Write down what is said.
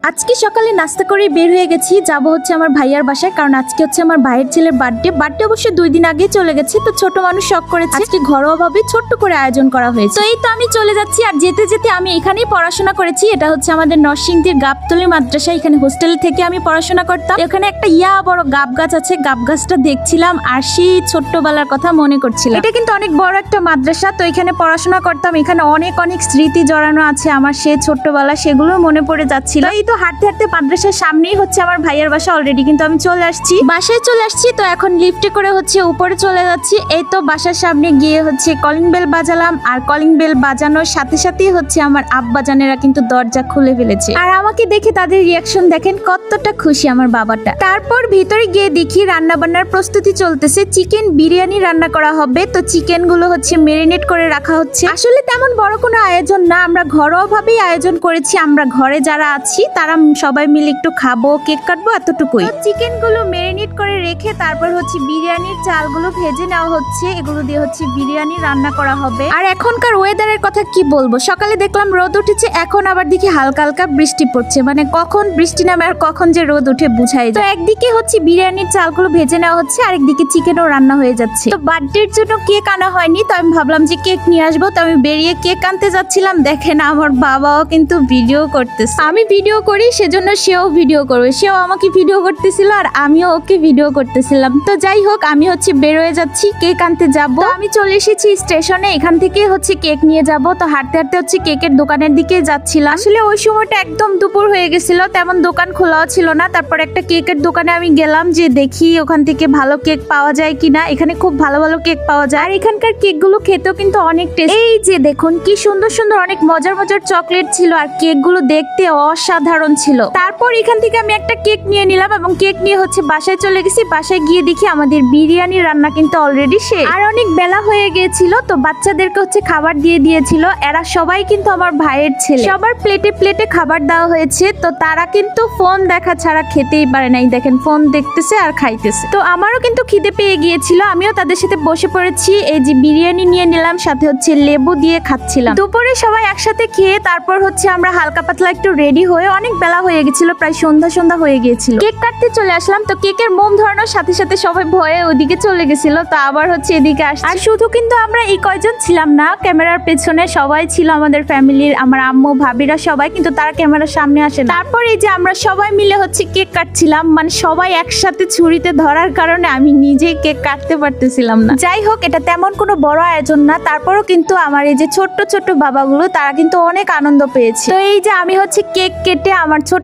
আজকে সকালে নাস্তা করে বের হয়ে গেছি, যাব হচ্ছে আমার ভাইয়ার বাসায়, কারণ আজকে হচ্ছে আমার ভাইয়ের ছেলের বার্থডে অবশ্য 2 দিন আগে চলে গেছে। তো ছোট মানুষ শখ করেছে, আজকে ঘরোয়া ভাবে ছোট্ট করে আয়োজন করা হয়েছে। তো এই তো আমি চলে যাচ্ছি, আর যেতে যেতে আমি এখানেই পড়াশোনা করেছি। এটা হচ্ছে আমাদের নরসিংদীর গাবতলী মাদ্রাসা, এখানে হোস্টেল থেকে আমি পড়াশোনা করতাম। এখানে একটা বড় গাব গাছ আছে, গাব গাছটা দেখছিলাম আর সেই ছোট্টবেলার কথা মনে করছিলাম। এটা কিন্তু অনেক বড় একটা মাদ্রাসা, তো এখানে পড়াশোনা করতাম। এখানে অনেক অনেক স্মৃতি জড়ানো আছে আমার, সে ছোট্টবেলা, সেগুলো মনে পড়ে যাচ্ছিল। এই তো হাঁটতে মাদ্রাসার সামনেই হচ্ছে আমার ভাইয়ের বাসা। অলরেডি কিন্তু আমি বাসায় চলে আসছি। তো এখন লিফটে করে হচ্ছে উপরে চলে যাচ্ছি। এই তো বাসার সামনে গিয়ে হচ্ছে কলিং বেল বাজালাম, আর কলিং বেল বাজানোর সাথে সাথেই হচ্ছে আমার আব্বাজানেরা কিন্তু দরজা খুলে ফেলেছে। আর আমাকে দেখে তাদের রিয়াকশন দেখেন, কতটা খুশি আমার বাবাটা। তারপর ভিতরে গিয়ে দেখি রান্না বান্নার প্রস্তুতি চলতেছে, চিকেন বিরিয়ানি রান্না করা হবে। তো চিকেন গুলো হচ্ছে মেরিনেট করে রাখা হচ্ছে। আসলে তেমন বড় কোনো আয়োজন না, আমরা ঘরোয়া ভাবেই আয়োজন করেছি। আমরা ঘরে যারা আছি তারা সবাই মিলে একটু খাবো, কেক কাটবো, এতটুকুই। চিকেন গুলো মেরিনেট করে রেখে তারপর হচ্ছে বিরিয়ানির চালগুলো ভেজে নেওয়া হচ্ছে। এগুলো দিয়ে হচ্ছে বিরিয়ানি রান্না করা হবে। আর এখনকার ওয়েদারের কথা কি বলবো, সকালে দেখলাম রোদ উঠেছে, এখন আবার দেখি হালকা হালকা বৃষ্টি পড়ছে। মানে কখন বৃষ্টি নামে আর কখন যে রোদ উঠে বুঝাই যায়। তো একদিকে হচ্ছে বিরিয়ানির চালগুলো ভেজে নেওয়া হচ্ছে, আরেকদিকে চিকেনও রান্না হয়ে যাচ্ছে। তো বার্থডের জন্য কেক আনা হয়নি, তো আমি ভাবলাম যে কেক নিয়ে আসবো। তো আমি বেরিয়ে কেক আনতে যাচ্ছিলাম, দেখেন আমার বাবাও কিন্তু ভিডিও করতেছে। আমি ভিডিও করি সেজন্য সেও ভিডিও করবে, সেও আমাকে ভিডিও করতেছিল আর আমিও ওকে ভিডিও করতেছিলাম। তো যাই হোক, আমি হচ্ছে বের হয়ে যাচ্ছি, কেক আনতে যাব। আমি চলে এসেছি স্টেশনে, এখান থেকে হচ্ছে কেক নিয়ে যাব। তো হাঁটতে হাঁটতে হচ্ছে কেকের দোকানের দিকে যাচ্ছিলাম। আসলে ওই সময়টা একদম দুপুর হয়ে গেছিল, তেমন দোকান খোলাও ছিল না। তারপর একটা কেকের দোকানে আমি গেলাম, যে দেখি ওখান থেকে ভালো কেক পাওয়া যায় কিনা। এখানে খুব ভালো ভালো কেক পাওয়া যায়, আর এখানকার কেকগুলো খেতেও কিন্তু অনেক টেস্ট। এই যে দেখুন কি সুন্দর সুন্দর অনেক মজার মজার চকলেট ছিল, আর কেকগুলো দেখতে অসাধারণ ছিল। তারপর এখান থেকে আমি একটা কেক নিয়ে নিলাম, এবং কেক নিয়ে হচ্ছে বাসায় চলে গেছি। বাসায় গিয়ে দেখি আমাদের বিরিয়ানি রান্না কিন্তু অলরেডি শেষ, আর অনেক বেলা হয়ে গিয়েছিল। তো বাচ্চাদেরকে হচ্ছে খাবার দিয়ে দিয়েছিল। এরা সবাই কিন্তু আমার ভাইয়ের ছেলে, সবার প্লেটে প্লেটে খাবার দেওয়া হয়েছে। তো তারা কিন্তু ফোন দেখা ছাড়া খেতেই পারে নাই, দেখেন ফোন দেখতেছে আর খাইতেছে। তো আমারও কিন্তু খিদে পেয়ে গিয়েছিল, আমিও তাদের সাথে বসে পড়েছি। এই যে বিরিয়ানি নিয়ে নিলাম, সাথে হচ্ছে লেবু দিয়ে খাচ্ছিলাম। দুপুরে সবাই একসাথে খেয়ে তারপর হচ্ছে আমরা হালকা পাতলা একটু রেডি হয়ে, অনেক বেলা হয়ে গেছিল, প্রায় সন্ধ্যা হয়ে গিয়েছিল, কেক কাটতে চলে আসলাম। তো কেকের মোম ধরানোর সাথে সাথে সবাই ভয়ে ওদিকে চলে গেছিল। তো আবার হচ্ছে এদিকে আসছে। আর শুধু কিন্তু আমরা এই কয়জন ছিলাম না, ক্যামেরার পেছনে সবাই ছিল, আমাদের ফ্যামিলির, আমার আম্মু ভাবিরা সবাই, কিন্তু তারা ক্যামেরার সামনে আসে না। তারপর এই যে আমরা সবাই মিলে হচ্ছে কেক কাটছিলাম, মানে সবাই একসাথে ছুরিতে ধরার কারণে আমি নিজেই কেক কাটতে পারতেছিলাম না। যাই হোক, এটা তেমন কোনো বড় আয়োজন না, তারপরও কিন্তু আমার এই যে ছোট্ট ছোট্ট বাবাগুলো, তারা কিন্তু অনেক আনন্দ পেয়েছে। তো এই যে আমি হচ্ছে কেক কেটে আমার ছোট